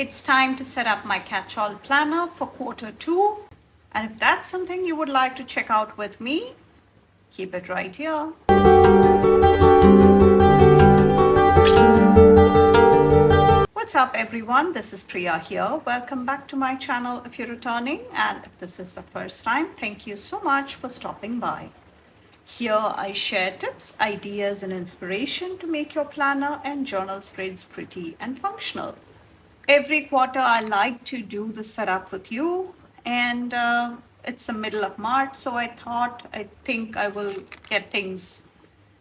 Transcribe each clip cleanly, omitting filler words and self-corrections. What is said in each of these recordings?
It's time to set up my catch-all planner for Q2. And if that's something you would like to check out with me, keep it right here. What's up everyone, this is Priya here. Welcome back to my channel if you're returning, and if this is the first time, thank you so much for stopping by. Here I share tips, ideas and inspiration to make your planner and journal spreads pretty and functional. Every quarter I like to do the setup with you, and it's the middle of March, so I think I will get things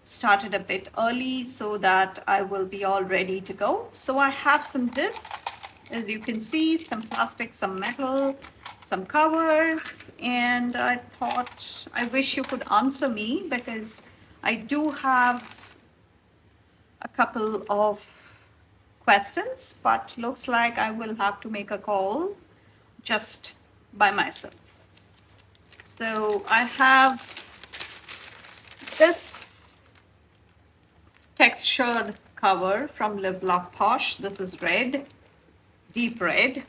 started a bit early so that I will be all ready to go. So I have some discs, as you can see, some plastic, some metal, some covers, and I thought I wish you could answer me because I do have a couple of questions, but looks like I will have to make a call just by myself. So I have this textured cover from Live Love Posh. This is red, deep red,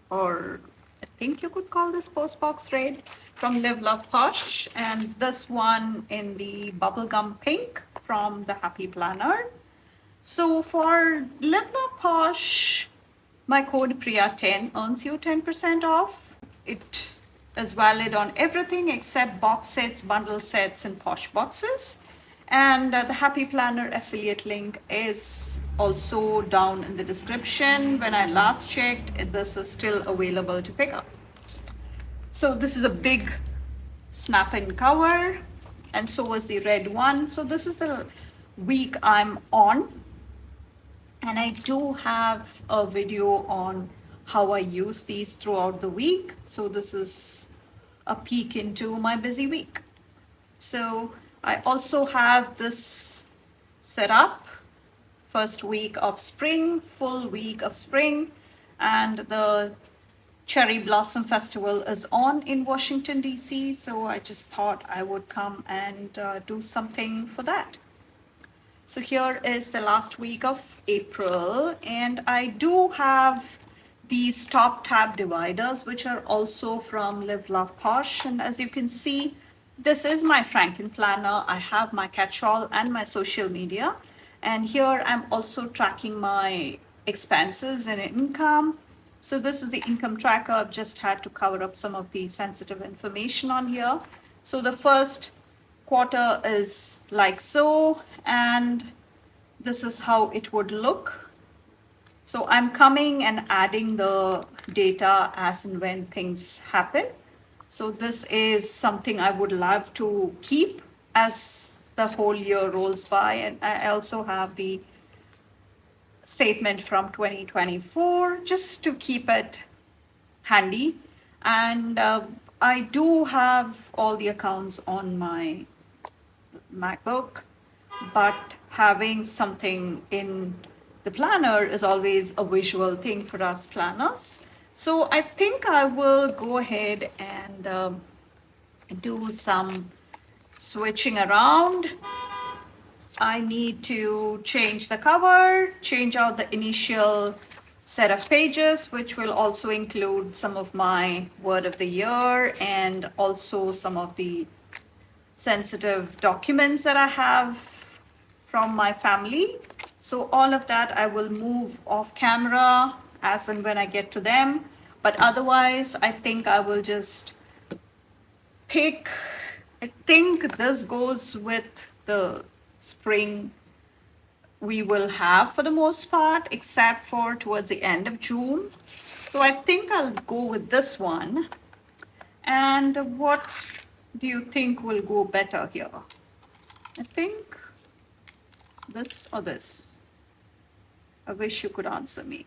or I think you could call this postbox red from Live Love Posh, and this one in the bubblegum pink from the Happy Planner. So for Live Love Posh, my code Priya10 earns you 10% off. It is valid on everything except box sets, bundle sets, and Posh boxes. And the Happy Planner affiliate link is also down in the description. When I last checked, this is still available to pick up. So this is a big snap-in cover, and so was the red one. So this is the week I'm on. And I do have a video on how I use these throughout the week. So this is a peek into my busy week. So I also have this set up, first week of spring, full week of spring, and the Cherry Blossom Festival is on in Washington, D.C. So I just thought I would come and do something for that. So here is the last week of April, and I do have these top tab dividers, which are also from Live Love Posh. And as you can see, this is my FrankenPlanner. I have my catch-all and my social media. And here I'm also tracking my expenses and income. So this is the income tracker. I've just had to cover up some of the sensitive information on here. So the first quarter is like so, and this is how it would look. So I'm coming and adding the data as and when things happen. So this is something I would love to keep as the whole year rolls by. And I also have the statement from 2024 just to keep it handy. And I do have all the accounts on my MacBook, but having something in the planner is always a visual thing for us planners. So I think I will go ahead and do some switching around. I need to change the cover, change out the initial set of pages, which will also include some of my word of the year and also some of the sensitive documents that I have from my family. So all of that I will move off camera as and when I get to them. But otherwise, I think I will just pick, I think this goes with the spring we will have for the most part, except for towards the end of June. So I think I'll go with this one. And what do you think will go better here? I think this or this. I wish you could answer me.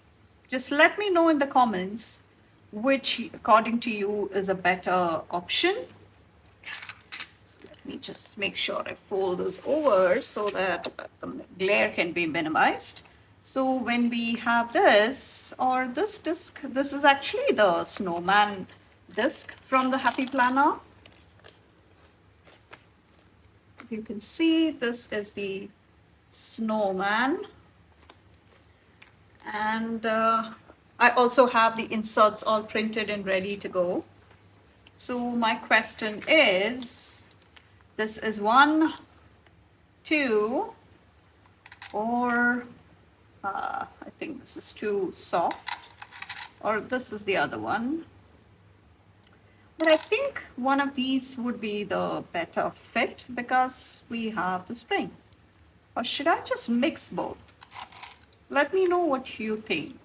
Just let me know in the comments which, according to you, is a better option. So let me just make sure I fold this over so that the glare can be minimized. So when we have this or this disc, this is actually the snowman disc from the Happy Planner. You can see this is the snowman, and I also have the inserts all printed and ready to go. So my question is, this is 1, 2, or I think this is too soft, or this is the other one. But I think one of these would be the better fit because we have the spring. Or should I just mix both? Let me know what you think.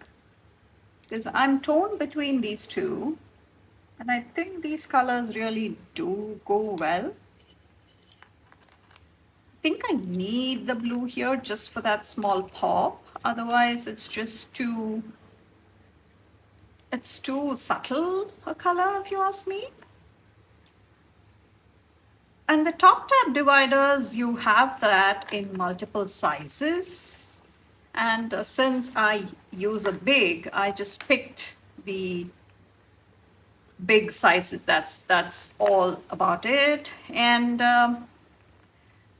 Because I'm torn between these two. And I think these colors really do go well. I think I need the blue here just for that small pop. Otherwise, it's too subtle a color, if you ask me. And the top tab dividers, you have that in multiple sizes. And since I use a big, I just picked the big sizes. That's all about it. And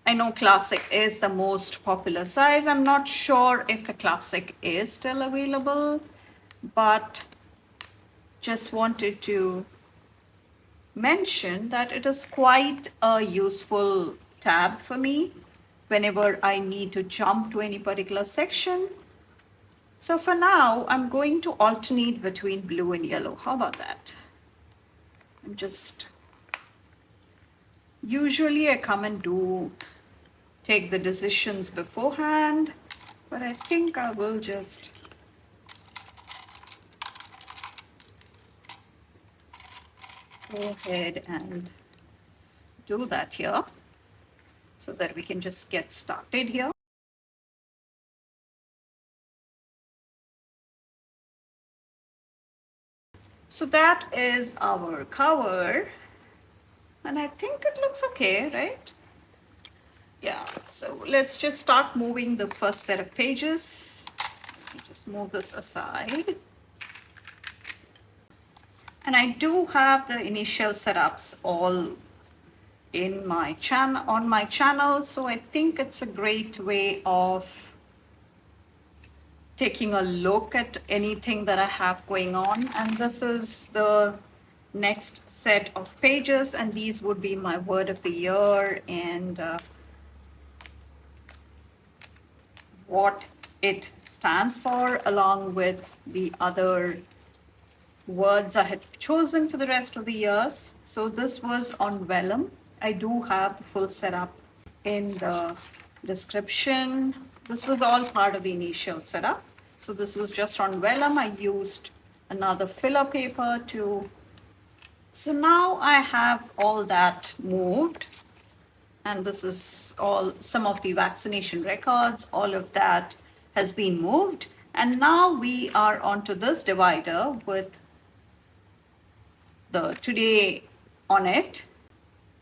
I know classic is the most popular size. I'm not sure if the classic is still available, but just wanted to mention that it is quite a useful tab for me whenever I need to jump to any particular section. So for now, I'm going to alternate between blue and yellow. How about that? Usually I come and take the decisions beforehand, but I think I will just go ahead and do that here so that we can just get started here. So that is our cover, and I think it looks okay, right? Yeah, so let's just start moving the first set of pages. Let me just move this aside. And I do have the initial setups all in my on my channel, so I think it's a great way of taking a look at anything that I have going on. And this is the next set of pages, and these would be my word of the year and what it stands for, along with the other words I had chosen for the rest of the years. So this was on vellum. I do have the full setup in the description. This was all part of the initial setup. So this was just on vellum. I used another filler paper to. So now I have all that moved. And this is all some of the vaccination records. All of that has been moved. And now we are onto this divider with the today on it.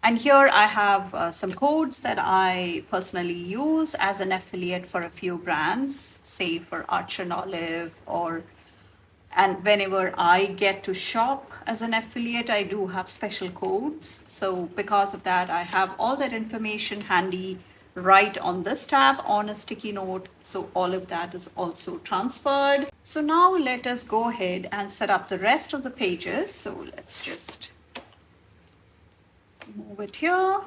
And here I have some codes that I personally use as an affiliate for a few brands, say for Archer and Olive, and whenever I get to shop as an affiliate, I do have special codes. So because of that, I have all that information handy right on this tab on a sticky note. So all of that is also transferred. So now let us go ahead and set up the rest of the pages. So let's just move it here.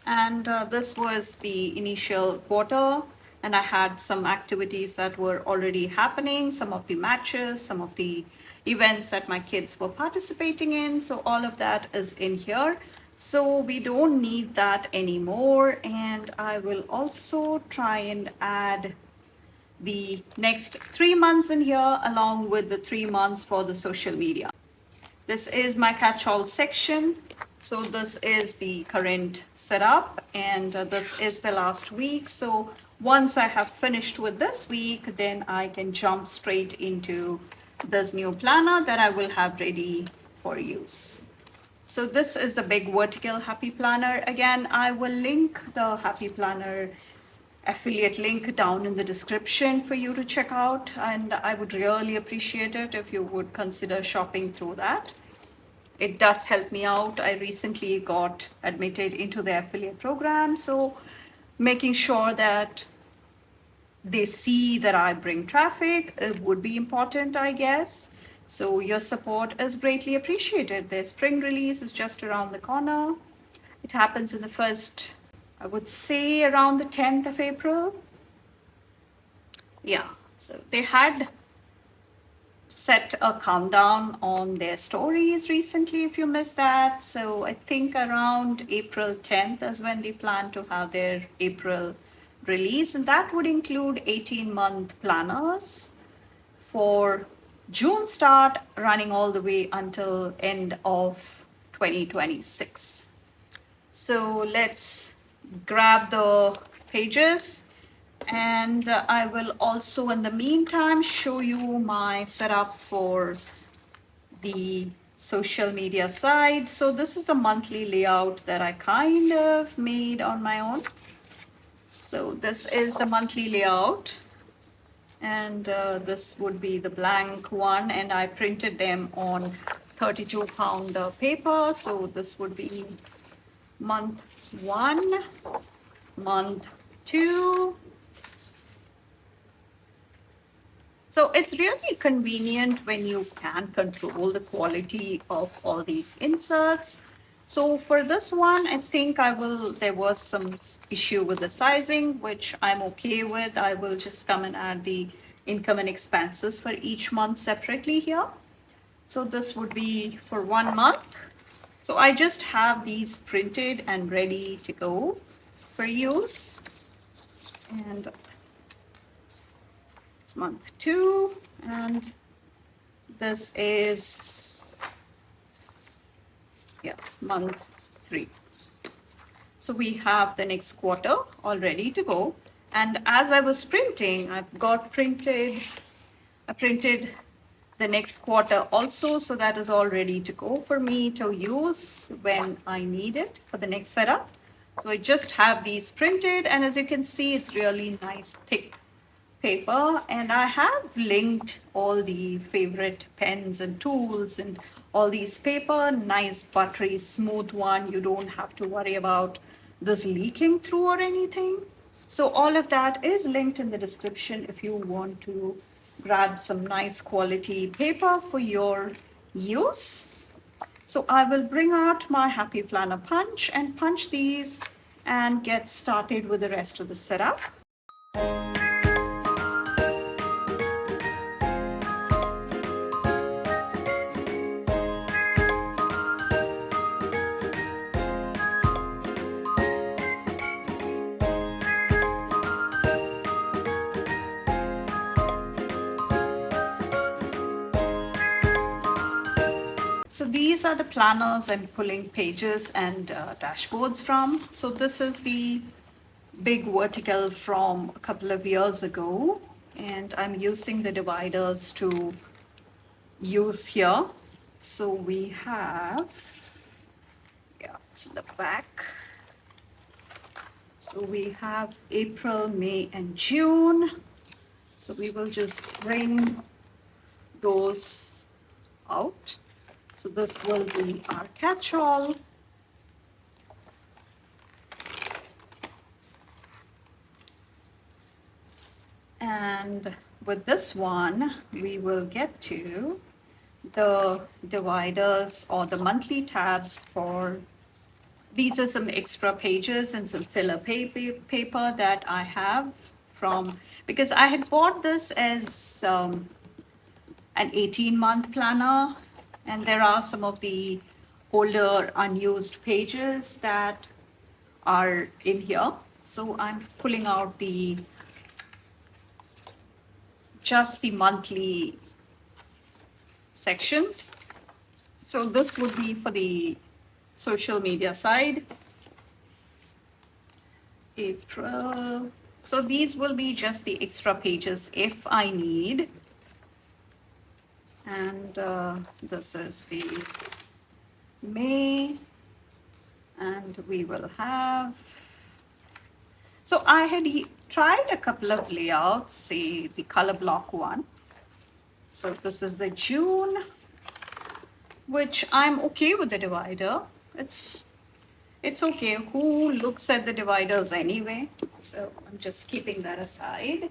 And this was the initial quarter, and I had some activities that were already happening, some of the matches, some of the events that my kids were participating in. So all of that is in here. So we don't need that anymore. And I will also try and add the next 3 months in here, along with the 3 months for the social media. This is my catch-all section. So this is the current setup, and this is the last week. So once I have finished with this week, then I can jump straight into this new planner that I will have ready for use. So this is the big vertical Happy Planner. Again, I will link the Happy Planner affiliate link down in the description for you to check out, and I would really appreciate it if you would consider shopping through that. It does help me out. I recently got admitted into the affiliate program, so making sure that they see that I bring traffic. It would be important, I guess. So your support is greatly appreciated. Their spring release is just around the corner. It happens in the first, I would say around the 10th of April. Yeah, so they had set a countdown on their stories recently if you missed that. So I think around April 10th is when they plan to have their April release, and that would include 18-month planners for June start, running all the way until end of 2026. So let's grab the pages, and I will also in the meantime show you my setup for the social media side. So this is the monthly layout that I kind of made on my own. So this is the monthly layout, and this would be the blank one, and I printed them on 32-pound paper. So this would be month 1, month 2. So it's really convenient when you can control the quality of all these inserts. So for this one, I think there was some issue with the sizing, which I'm okay with. I will just come and add the income and expenses for each month separately here. So this would be for 1 month. So I just have these printed and ready to go for use. And it's month 2, and this is, yeah, month 3. So we have the next quarter all ready to go. And as I was printing, I printed the next quarter also, so that is all ready to go for me to use when I need it for the next setup. So I just have these printed, and as you can see, it's really nice thick paper, and I have linked all the favorite pens and tools and all these paper, nice buttery smooth one. You don't have to worry about this leaking through or anything. So all of that is linked in the description if you want to grab some nice quality paper for your use. So I will bring out my Happy Planner punch and punch these and get started with the rest of the setup. So these are the planners I'm pulling pages and dashboards from. So this is the big vertical from a couple of years ago, and I'm using the dividers to use here. So we have, yeah, it's in the back. So we have April, May, and June. So we will just bring those out. So this will be our catch-all. And with this one, we will get to the dividers or the monthly tabs for, these are some extra pages and some filler paper that I have from, because I had bought this as an 18-month planner, and there are some of the older unused pages that are in here. So I'm pulling out just the monthly sections. So this would be for the social media side. April. So these will be just the extra pages if I need. And this is the May, and we will have, so I had tried a couple of layouts, say the color block one. So this is the June, which I'm okay with the divider. It's It's okay. Who looks at the dividers anyway? So I'm just keeping that aside.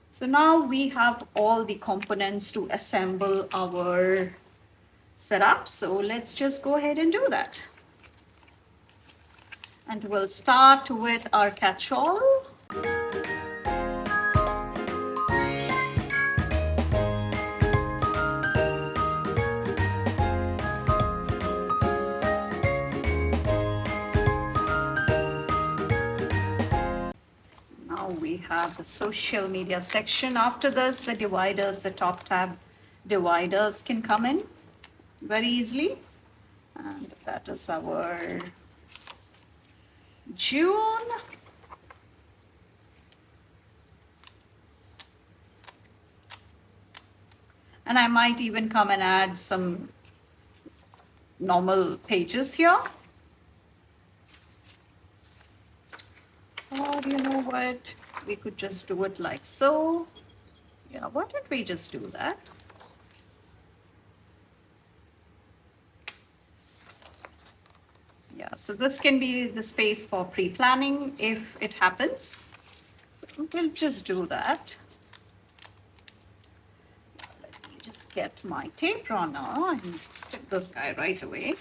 So now we have all the components to assemble our setup. So let's just go ahead and do that. And we'll start with our catch-all. Now we have the social media section. After this, the dividers, the top tab dividers can come in very easily. And that is our June. And I might even come and add some normal pages here. Or you know what? We could just do it like so. Yeah, why don't we just do that? Yeah, so this can be the space for pre-planning if it happens. So we'll just do that. Let me just get my tape runner and stick this guy right away.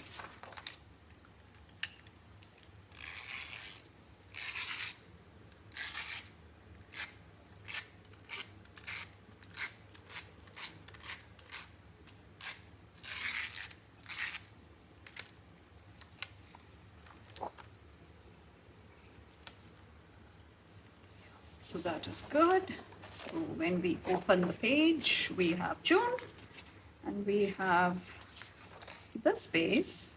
So that is good. So when we open the page, we have June and we have the space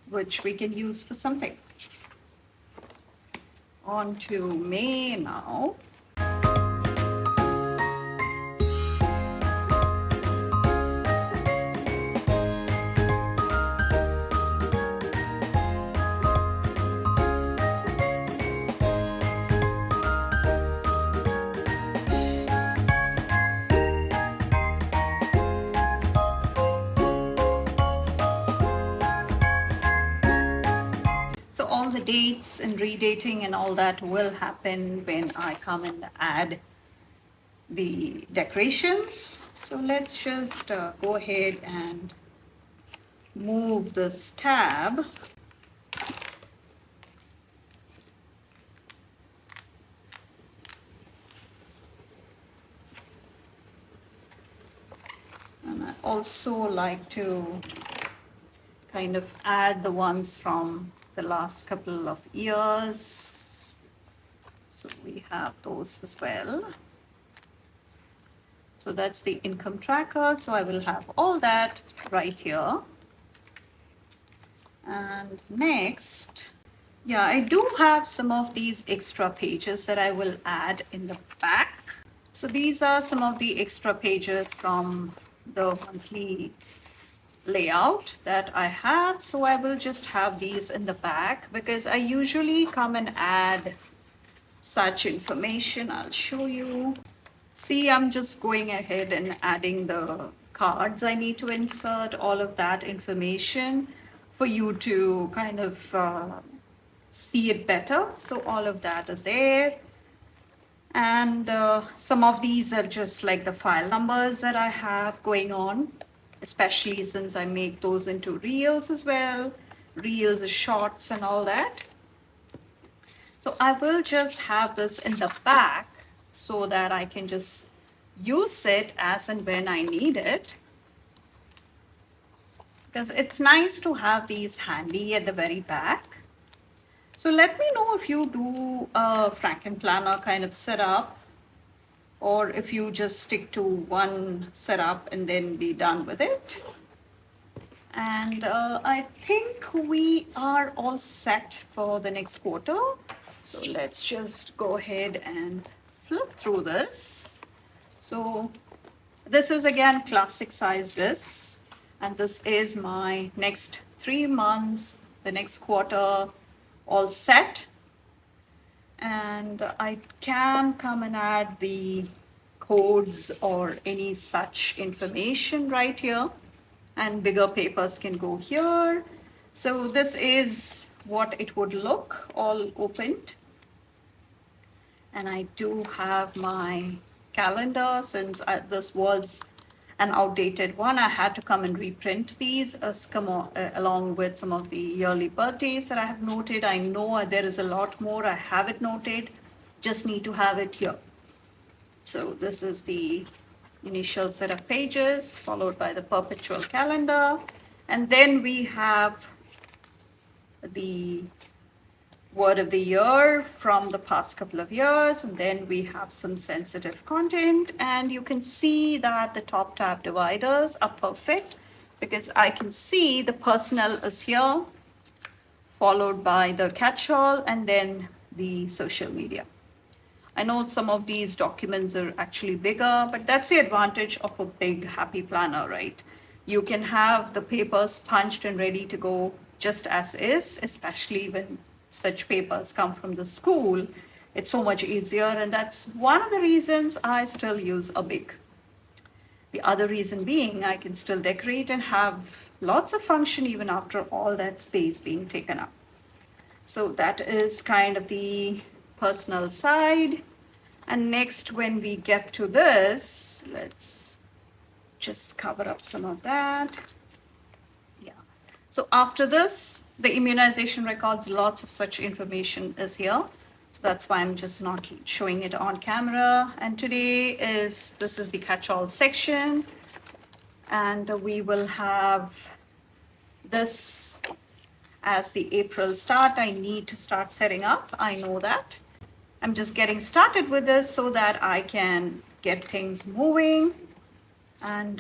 which we can use for something. On to May now. So all the dates and redating and all that will happen when I come and add the decorations. So let's just go ahead and move this tab. And I also like to kind of add the ones from the last couple of years. So we have those as well. So that's the income tracker. So I will have all that right here. And next, yeah, I do have some of these extra pages that I will add in the back. So these are some of the extra pages from the monthly layout that I have. So I will just have these in the back because I usually come and add such information. I'll show you. See, I'm just going ahead and adding the cards I need to insert, all of that information for you to kind of see it better. So all of that is there. And some of these are just like the file numbers that I have going on, especially since I make those into reels as well. Reels, shorts and all that. So I will just have this in the back so that I can just use it as and when I need it. Because it's nice to have these handy at the very back. So let me know if you do a FrankenPlanner kind of setup, or if you just stick to one setup and then be done with it. And I think we are all set for the next quarter. So let's just go ahead and flip through this. So this is again classic size disc, and this is my next 3 months, the next quarter, all set. And I can come and add the codes or any such information right here, and bigger papers can go here. So this is what it would look all opened. And I do have my calendar. Since this was an outdated one, I had to come and reprint these along with some of the yearly birthdays that I have noted. I know there is a lot more. I have it noted, just need to have it here. So this is the initial set of pages followed by the perpetual calendar. And then we have the word of the year from the past couple of years, and then we have some sensitive content, and you can see that the top tab dividers are perfect because I can see the personal is here, followed by the catch-all, and then the social media. I know some of these documents are actually bigger, but that's the advantage of a big happy planner, right? You can have the papers punched and ready to go just as is, especially when such papers come from the school. It's so much easier, and that's one of the reasons I still use a big. The other reason being I can still decorate and have lots of function even after all that space being taken up. So that is kind of the personal side. And next, when we get to this, let's just cover up some of that. Yeah. So after this, the immunization records, lots of such information is here. So that's why I'm just not showing it on camera. And today this is the catch-all section. And we will have this as the April start. I need to start setting up. I know that. I'm just getting started with this so that I can get things moving. And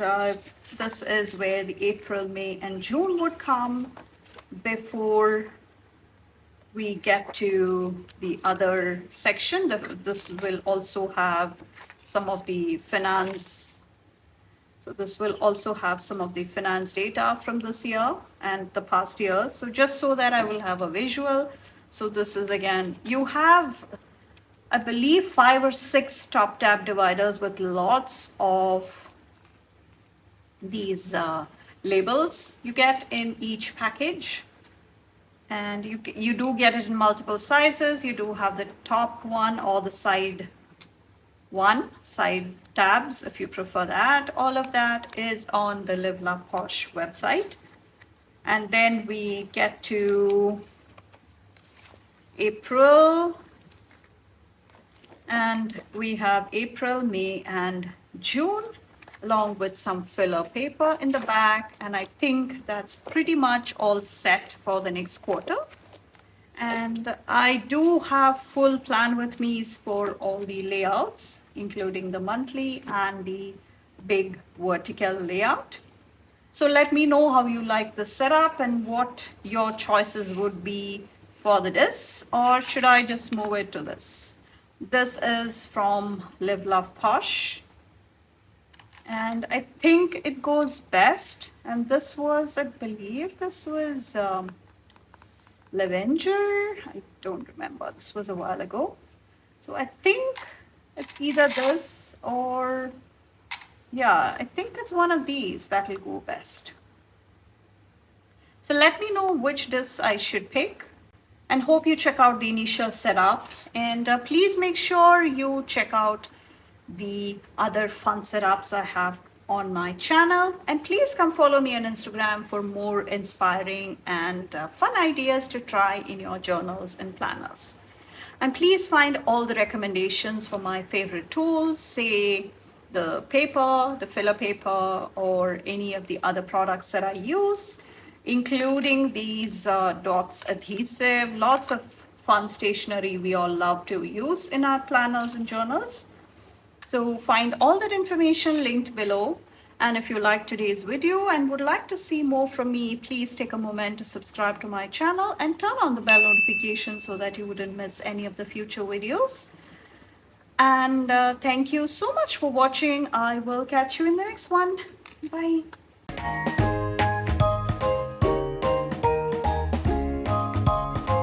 this is where the April, May, and June would come before we get to the other section. This will also have some of the finance. So this will also have some of the finance data from this year and the past years. So just so that I will have a visual. So this is, again, you have, I believe, 5 or 6 top tab dividers with lots of these labels you get in each package. And you do get it in multiple sizes. You do have the top one or the side tabs if you prefer that. All of that is on the Live Love Posh website. And then we get to April, and we have April, May, and June, along with some filler paper in the back. And I think that's pretty much all set for the next quarter. And I do have full plan with me's for all the layouts, including the monthly and the big vertical layout. So let me know how you like the setup and what your choices would be for this, or should I just move it to this? This is from Live Love Posh. And I think it goes best. And this was, I believe this was Lavender. I don't remember. This was a while ago. So I think it's either this or, yeah, I think it's one of these that will go best. So let me know which disc I should pick, and hope you check out the initial setup. And please make sure you check out the other fun setups I have on my channel. And please come follow me on Instagram for more inspiring and fun ideas to try in your journals and planners. And please find all the recommendations for my favorite tools, say the paper, the filler paper, or any of the other products that I use, including these dots adhesive, lots of fun stationery we all love to use in our planners and journals. So find all that information linked below. And if you like today's video and would like to see more from me, please take a moment to subscribe to my channel and turn on the bell notification so that you wouldn't miss any of the future videos. And thank you so much for watching. I will catch you in the next one. Bye.